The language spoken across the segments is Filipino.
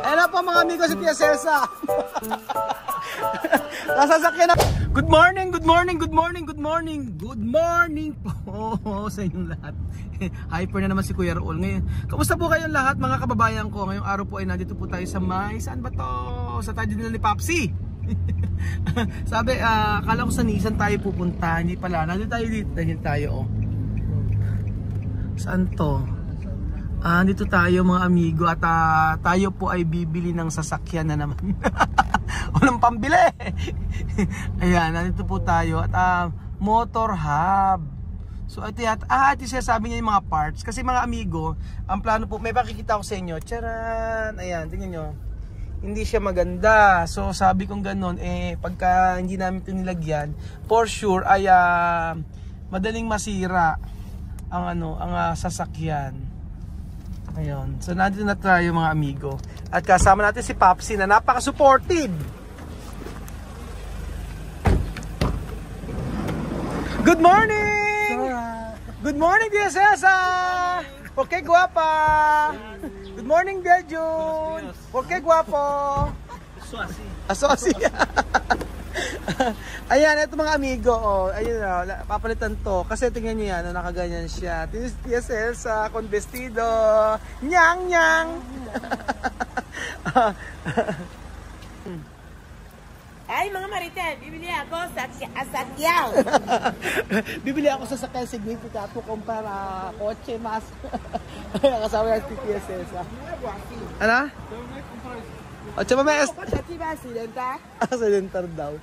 Hello po mga amigo, si Tia Celsa. Nasasakyan na. Good morning, good morning, good morning, good morning. Good morning po sa inyong lahat. Hyper na naman si Kuya Raul ngayon. Kamusta po kayong lahat mga kababayan ko? Ngayong araw po ay nandito po tayo sa saan ba to? Sa tayo din ni Popsi. Sabi, akala ko sa Nissan tayo pupunta. Hindi pala, nandito tayo dito. Dahil tayo saan to? Dito tayo mga amigo at tayo po ay bibili ng sasakyan na naman. Walang pambili. Ayan, nandito po tayo at Motor Hub. So ito siya sabi niya yung mga parts. Kasi mga amigo, ang plano po, may pakikita ko sa inyo. Charan! Ayan, tingnan nyo. Hindi siya maganda. So sabi kong ganun, pagka hindi namin ito nilagyan, for sure ay madaling masira ang sasakyan. Ayun. So nandito na tayo mga amigo. At kasama natin si Popsi na napaka-supportive. Good morning! Good morning, Tia Cesa! Okay, guwapa! Good morning, Beljun! Okay, guwapo! Aswasi! Ayan, ito mga amigo, ayun papalitan to. Kasi tingnan nyo yan, nakaganyan siya. Tia Celsa, con vestido. Nyang, nyang! Ay, mga marites, bibili ako sa sasakyan. Bibili ako sa sasakyan significato kumpara kotse mas. Kasama yan si Tia Celsa. Ano? O, tsaka may accidentar daw.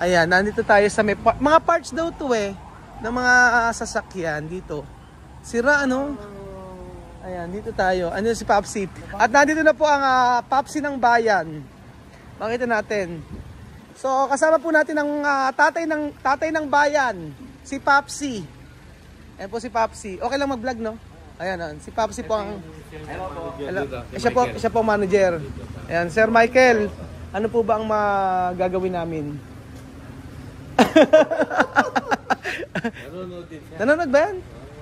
Ayan, nandito tayo sa mga parts daw to ng mga sasakyan dito. Sira Ayan, dito tayo. Ano si Popsi? At nandito na po ang Popsi ng bayan. Makita natin. So, kasama po natin ang tatay ng bayan, si Popsi. Ayan po si Popsi. Okay lang mag-vlog, no? Ayan, si Popsi po ang siya po ang manager. Ayan, Sir Michael, ano po ba ang magagawin namin? Nanonood ba yan?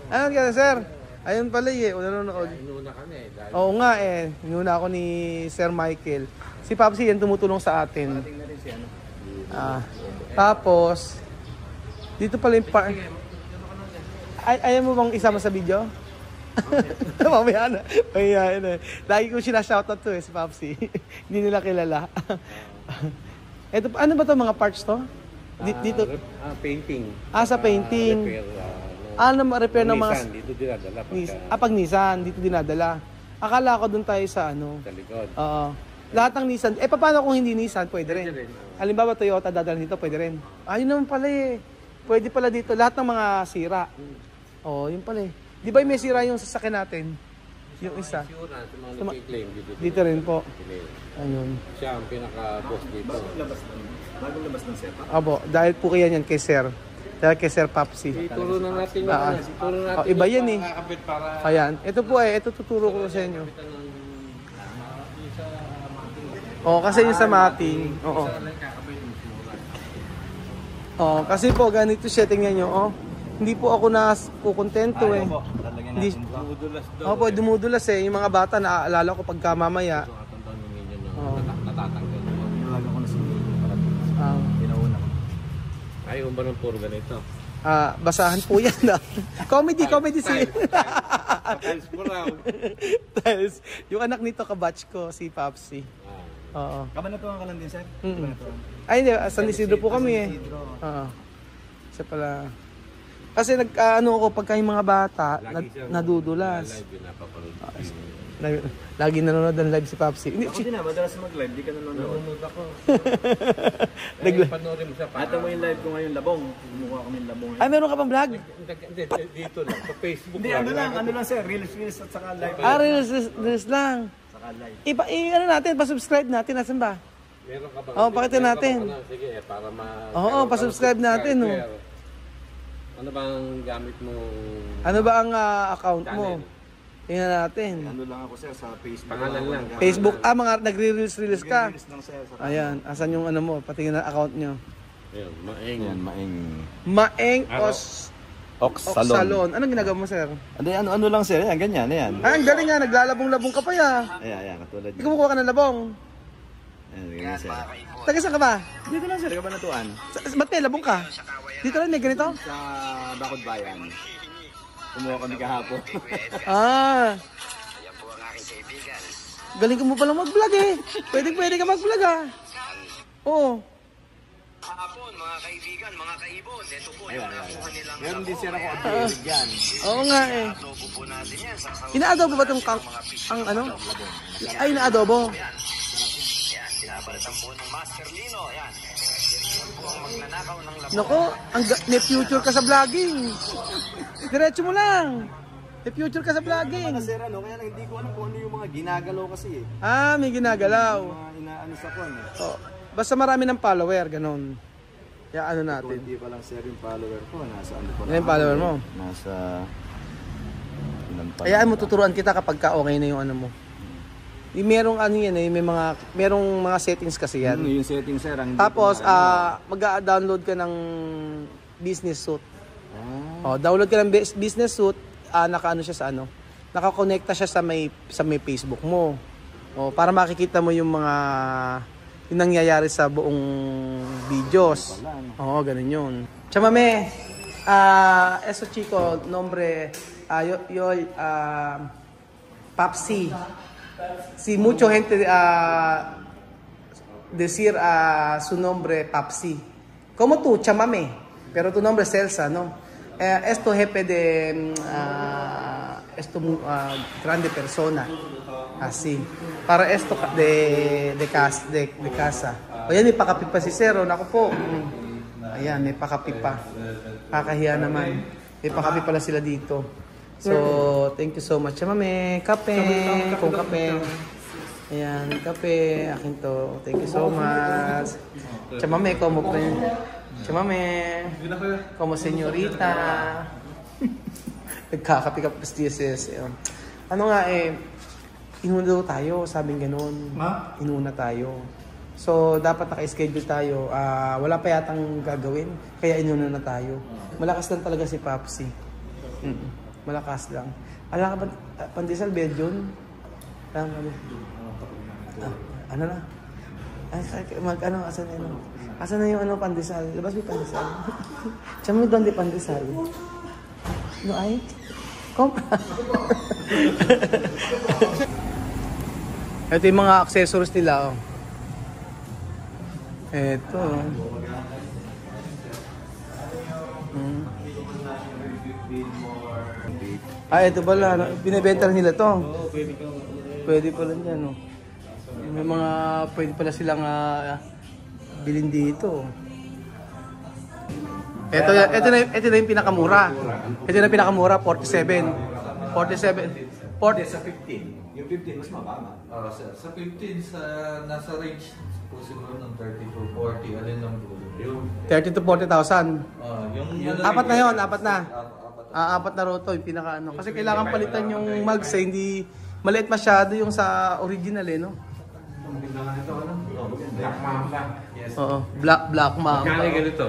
Ano ka, sir? Ayun pala nanonood. Inuna kami Oo nga inuna ako ni Sir Michael. Si Popsi yan tumutulong sa atin. Tapos, dito pala yung ayaw mo bang isama sa video? Mamaya na. Lagi ko sinashoutout to si Popsi. Hindi nila kilala. Ito, ano ba to mga parts to? Dito? Painting. Sa painting. Repair ng mga... Dito dinadala. Pag Nissan, dito dinadala. Akala ko dun tayo sa Sa likod. Oo. Lahat ng Nissan. Paano kung hindi Nissan? Pwede rin. Halimbawa Toyota dadalhin dito, pwede rin. Yun naman pala Pwede pala dito. Lahat ng mga sira. Yun pala Di ba may sira yung sasakyan natin? Yung isa. Dito rin po. Ayun. Siya ang pinaka-boss dito. Bagong labas ng Sir. Abo, dahil po kaya yan kay Sir. Dahil kay Sir Popsi. Ituro na natin iba yan Ayan. Ito po ito tuturo ko sa inyo. Kasi yung sa mating. Kasi po ganito siya, tingnan nyo. Hindi po ako kukontento Hindi. Dumudulas yung mga bata naaalala ko pagka mamaya. Natatanggal. Nilaga ko na si Pinauna ko. Ayaw ba ng puro ganito? Basahan po yan Comedy si Tiles. Yung anak nito kabatch ko, si Popsi. Kabanatuan ka lang din, Sir? Ay, hindi. San Isidro po kami Siya pala. Kasi pagka yung mga bata, nadudulas. Lagi nanonood ng live si Popsi. Ako din madalas mag-live, di ka nanonood. Nanonood ako. Panoorin mo siya. Ito mo yung live ko ngayon, labong. Mukha kami labong. Ay, meron ka pang vlog? Dito lang, sa Facebook. Hindi, ano lang sir, reels at saka live. Reels lang. Saka live. Natin, pa-subscribe natin. Nasaan ba? Meron ka ba? Pakita natin. Sige, para pa-subscribe natin. Ano bang gamit mo? Ano ba ang account mo? Tingnan natin. Ano lang ako, sir, sa Facebook. Pangalan lang. Facebook, mga nagre-reels ka. Nagre-reels lang, sir. Ayan, asan yung ano mo? Patingin na account nyo. Ayun, Maeng. Maeng Os. Oxalon. Anong ginagawa mo, sir? Ano lang sir, yan, ganyan, yan. Ang galing nga, naglalabong-labong ka pa ya. Ayan, katulad Hindi ka kumukuha ka ng labong. Ayan, ganyan sir. Taga saan ka ba? Dito lang sir, Kabanatuan. Ba't may labong ka? Dito rin, may ganito? Sa Bakod Bayan. Kumuha kami kahapon. Ah. Galing ka mo palang mag-vlog eh. Pwede ka mag-vlog ah. Oo. Hapon, mga kaibigan, mga kaibon, ito po yung nakuha nilang Meron din sir ako updated dyan. Oo nga eh. adobo po natin yan. Inaadobo ba itong ang ano? Ay, inaadobo. Yan, sinabalitan po ng Master Lino, yan. Yan po ang magnanakaw ng labong. Nako, may future ka sa vlogging. Diretso mo lang. May future ka sa vlogging. Sir, kaya lang hindi ko alam kung ano yung mga ginagalaw kasi eh. Ah, may ginagalaw. Mga inaano sa kwan eh. Oh, basta marami ng follower, ganun. Kaya ano natin. Hindi pa lang sir yung follower ko. Nasa ano pa Ano yung follower mo? Nasa... Hayaan mo, tuturuan kita kapag ka okay na yung ano mo. Yung merong ano yan eh, merong mga settings kasi yan. Yung settings sir. Ang Tapos, mag-download ka ng business suite. Oh, download ka ng business suite, nakaano siya sa ano, nakakonekta siya sa may Facebook mo. Oh, para makikita mo yung mga yung nangyayari sa buong videos. Oo, ganun yun. Chamame, eso chico, nombre, Papsi. Si mucho gente decir su nombre Papsi. Como tú, Chamame, pero tu nombre es Celsa, ¿no? Esto jefe de grande persona. Así. Para esto de casa. O yan, may pakapi pa si Sero. Naku po. Ayan, may pakapi pa. Kakahiya naman. May pakapi pala sila dito. So, thank you so much. Mame, kape. Kung kape. Ayan, kape. Akin to. Thank you so much. Chamame, como Chamame. Como senyorita. Nagkakapi ka pa sa DSS. Ano nga inuna daw tayo, sabing ganun. Inuna tayo. So, dapat naka-schedule tayo. Wala pa yatang gagawin, kaya inuna na tayo. Malakas lang talaga si Papsi. Malakas lang. Alam ka ba, pandesal, Belgium? Ano na? Asan na yung pandesal? Labas mo pandesal. Chamo doon di pandesal. No ay? Kompra. Ito yung mga accessories nila. Ito. Ito pala. Binibenta nila to. Pwede pala dyan. No? May mga pwede pala silang bilhin dito. Ito na yung pinakamura. Ito na yung pinakamura, 47. 47. Sa 15. Yung 15 mas mababa. Sa 15, nasa range po siguro ng 30 to 40. Alin lang po? 30 to 40,000. Apat na yun, apat na. Apat na roto, yung pinaka ano. Kasi kailangan palitan yung mugs eh, hindi maliit masyado yung sa original eh, no? Black Mamba. Yes. Oo, Black Mamba. Magkano ganito?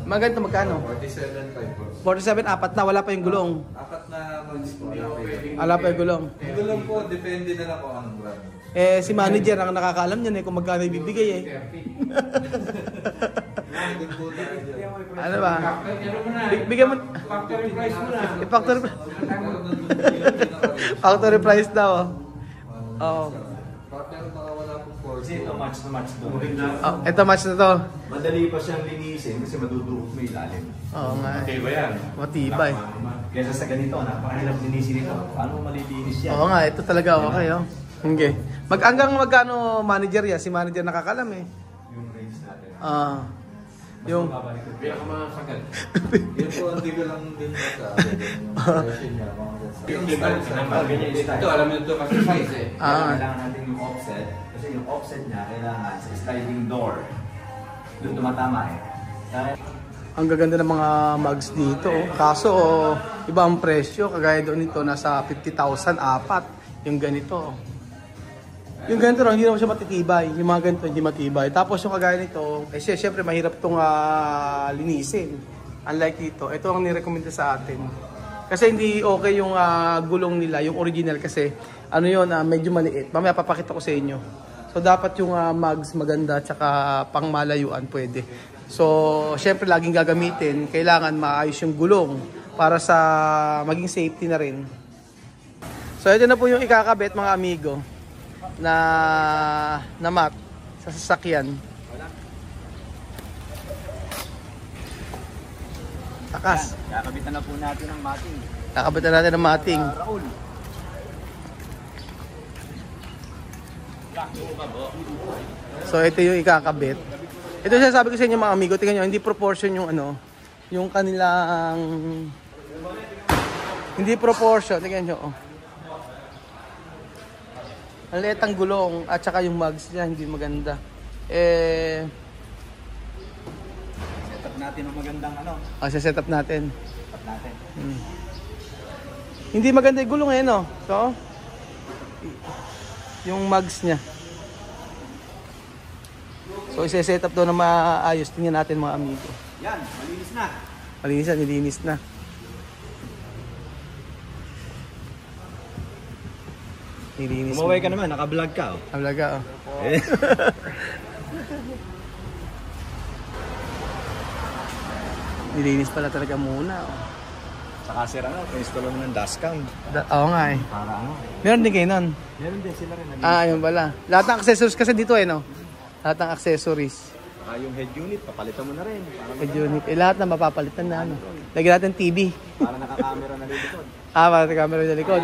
Maganda magkano? 47.5 po. 47, apat na, wala pa yung gulong. Apat na months po. Wala pa yung gulong. Yung gulong po, depende na lang po ang brand. Si manager ang nakakaalam niyan kung magkano ibibigay eh. Ano ba? Bigyan mo. Factory price mo na. Factory price daw. Oo. Pero baka wala pong force. Kasi ito match na match doon. Ito match na to. Madali pa siyang linisin kasi madudurog mo ilalim. Oo nga. Matibay yan. Matibay. Kesa sa ganito, napakahirap linisin ito. Paano malilinis yan? Oo nga, ito talaga okay oh. Okay. Hanggang magkano manager yan? Si manager nakakalam eh. Yung range natin. Yung Pinakamakakagad. Yun po, hindi ko lang din sa version niya. Ito, alam mo ito kasi size eh. Kailangan natin yung offset. Kasi yung offset niya, kailangan sa sliding door. Doon tumatama eh. ang gaganda ng mga mugs dito. Kaso, iba ang presyo. Kagaya doon nito, nasa 50,000 apat. Yung ganito. Yung ganito lang, hindi naman siya matitibay. Yung mga ganito, hindi matibay. Tapos yung kagaya nito, syempre mahirap itong linisin. Unlike dito, ito ang nirekomenda sa atin. Kasi hindi okay yung gulong nila, yung original kasi ano yun, medyo maliit. Mamaya papakita ko sa inyo. So dapat yung mugs maganda tsaka pangmalayuan pwede. So syempre laging gagamitin, kailangan maayos yung gulong para sa maging safety na rin. So ito na po yung ikakabit mga amigo na mat sa sasakyan. Takas. Kakabitan na po natin ng mating. Kakabitan natin ng mating. Raul. So ito yung ikakabit. Ito sinasabi ko sa inyo mga amigo, tingnan nyo, hindi proportion yung ano, yung kanilang, hindi proportion, tingnan nyo. Ang liit ang gulong at saka yung mugs niya hindi maganda. Setup natin ng magandang ano. Set up natin. Setup natin. Hindi maganda yung gulong no? So, yung mugs niya. So, isa-set up doon na maayos. Tingnan natin mga amigo. Yan, malinis na. Malinis na, nilinis na. Nilinis Umuwi ka naman, naka-vlog ka. Naka-vlog Nilinis pala talaga muna. Saka sira na, pa-install mo ng dashcam. Oo nga eh. Para ano? Meron din kayo nun? Meron din sila rin. Ayun pala. Lahat ng accessories kasi dito no? Lahat ng accessories. Yung head unit, papalitan mo na rin. Head unit. Lahat na mapapalitan na Lagyan natin TV. Para naka-camera na rin likod. Para camera sa likod.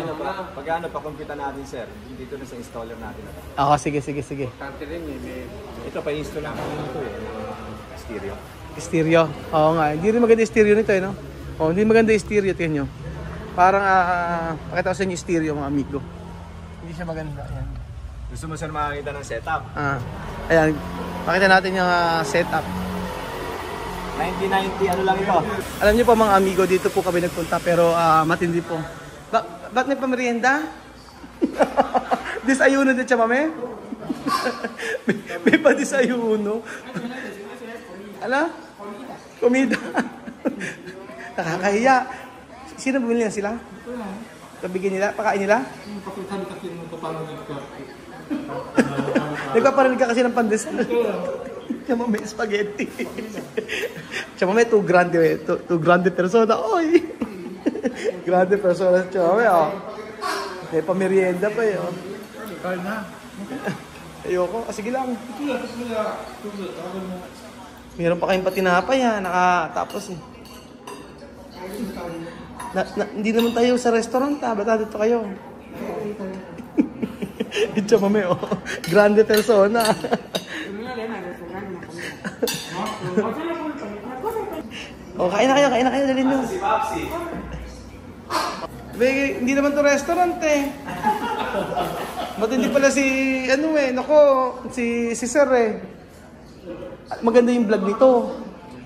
Pag pa-computer natin, sir, dito na sa installer natin. Ako, sige. Ito, pa-install natin ito stereo. Stereo. Oo nga. Hindi rin maganda yung stereo nito no? Hindi maganda yung stereo. Tingnan nyo. Parang, pakita ko sa inyo yung stereo mga amigo. Hindi siya maganda. Ayan. Gusto mo sir makakita ng setup? Ayan. Pakita natin yung setup. 1990, ano lang ito? Alam niyo po mga amigo, dito po kami nagpunta pero matindi po. Ba't may pamerienda? Disayuno din siya, mame? may pa disayuno. Ala? Komida. Nakakahiya. Sino bumili na sila? Pabigyan nila? Pakain nila? Nagpaparinig ka kasi ng pandesal. Tsama may spaghetti. Tsama may 2 grande persona. Oy! Grande persona. Tsama may may pamerienda pa yun. Kaya na. Ayoko. Sige lang. Meron pa kayong patinapay tapos eh. Hindi naman tayo sa restaurant Ba't dito kayo? Tsama may grande persona. Kain na kayo, dalhin nyo. Si Papsi. Hindi naman to restaurant Matindi pala si, si Sir Maganda yung vlog nito.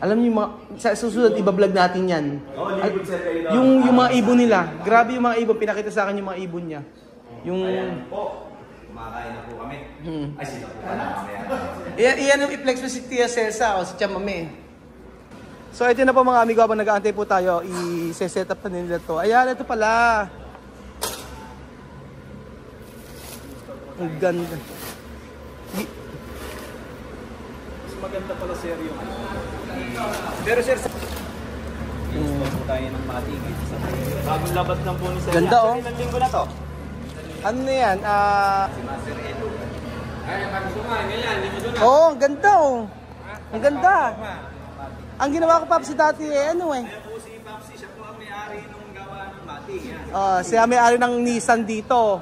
Alam niyo sa susunod iba-vlog natin yan. Yung mga ibon nila. Grabe yung mga ibon, pinakita sa akin yung mga ibon niya. Ayan po. Kumakain na po kami. Ay, sila po pala mamaya. Iyan yung i-flex mo si Tia Celsa o si Chamame. So ito na po mga amigo, habang nag-aantay po tayo, i-set up na nila to. Ayan, ito pala. Ang ganda. Mas maganda pala sir yung pero sir, i-install po tayo ng mga tigit. Bagong labat ng po ni sir. Ganda Ilang linggo na to? Ano na yan? Si Master Edo. Ang ganda Ang ganda. Ang ginawa ko Papsi dati Ayan po si Papsi, siya po ang may-ari nung gawa ng mating. siya may-ari ng Nissan dito.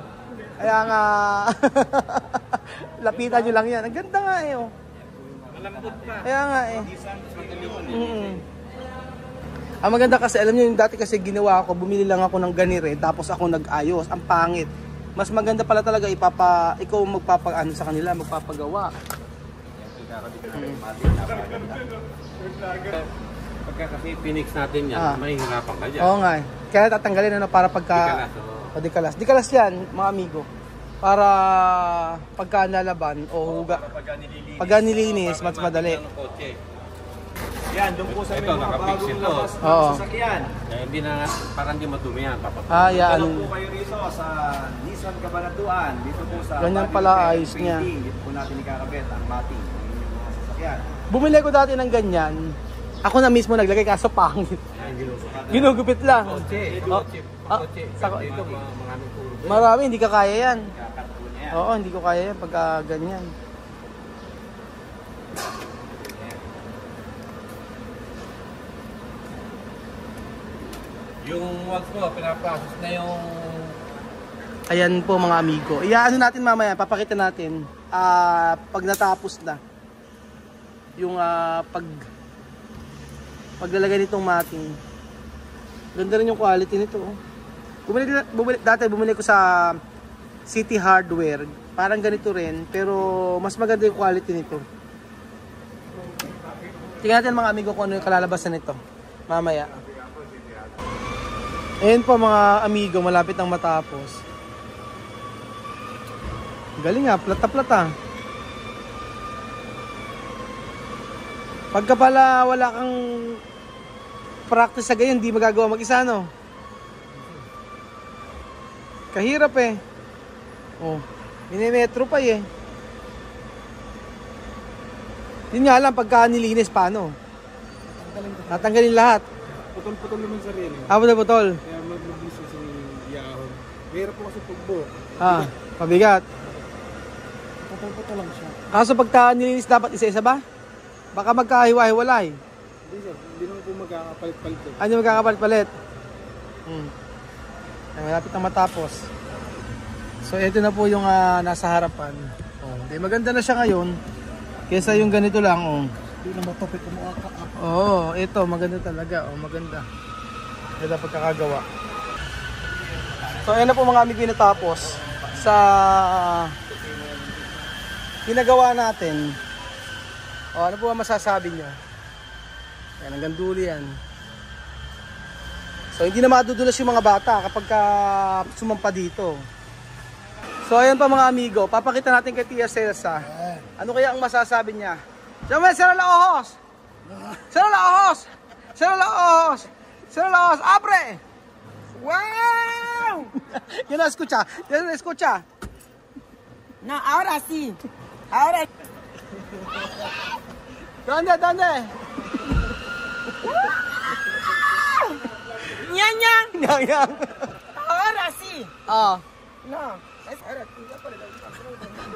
Kaya nga, lapitan nyo lang yan. Ang ganda nga Malambot pa. Kaya nga Ang maganda kasi, alam niyo yung dati kasi ginawa ko, bumili lang ako ng ganire, tapos ako nag-ayos. Ang pangit. Mas maganda pala talaga ikaw magpapaano sa kanila, magpapagawa. Pagka kasi pinix natin yan, mahihirapan ka dyan. Oo nga. Kaya tatanggalin para pagka... Dikalas, Dikalas yan, mga amigo. Para pagka nalaban o huga. Pagka nilinis, mas madali. Yan, doon po sa may mga bagong labas ng Oo. sasakyan. Kaya hindi na, parang hindi madumi yan. Ah, yan. Dito po kayo rito sa Nissan Cabanatuan. Dito po sa Ganyan body pala repair ayos painting. niya. Dito po natin ikakabit ang mating ng inyong mga sasakyan. Bumili ko dati ng ganyan. Ako na mismo naglagay kaso pangit. Ginugupit lang. Oh, sako. Dito, mga turo. Marami, hindi ka kaya yan. Kakat po niya. Oo, hindi ko kaya yan pagka ganyan. Yung wax ko, pinaprocess na yung... Ayan po mga amigo. Iaano natin mamaya, papakita natin pag natapos na. Yung paglalagay nitong mating. Ganda rin yung quality nito. Oh. Bumili ko sa City Hardware. Parang ganito rin, pero mas maganda yung quality nito. Tingnan natin mga amigo kung ano yung kalalabasan nito. Mamaya. Ayan po mga amigo, malapit nang matapos. Galing nga, plata-plata. Pagka pala wala kang practice sa ganyan, hindi magagawa mag-isa, no? Kahirap eh. Oh, minimetro pa eh. Yun nga lang, pagka nilinis, paano? Tatanggalin lahat. Putol-putol naman sa rin. Putol. Kaya mag-mabilis sa yahon. Mahirap po kasi pagbo. Pabigat. Putol-putol lang siya. Kaso pagka nilinis, dapat isa-isa ba? Baka magkahiwa-hiwalay. Hindi sir, hindi naman po magkakapalit-palit. Ano magkakapalit-palit? Ay, malapit na matapos. So ito na po yung nasa harapan. Okay, maganda na siya ngayon. Kesa yung ganito lang. Hindi na matupit mo ka. Oo, ito maganda talaga. Maganda. Ganda pagkakagawa. So ayan na po mga amigo natapos sa ginagawa natin. Ano po ang masasabi nyo? Ayan, hanggang dulo yan. So hindi na madudulas yung mga bata kapag sumampa dito. So ayan pa mga amigo, papakita natin kay Tia Celsa. Ano kaya ang masasabi niya? Diyan, Sir Laos! Sir Laos! Sir Laos! Sir Laos! Abre! Wow! Yan na, escucha. Yan na, escucha. No, ahora sí. Ahora ¿Dónde? Ñan, ñan. Yang. Ahora sí. No. Es ahora sí.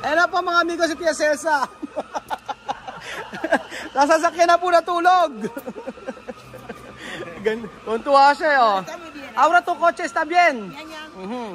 Ayan na po mga amigo si Tia Celsa. Nasasakyan na po natulog. Tuntua siya. Ahora tu coche está bien. Ñan, ñan. Mhm.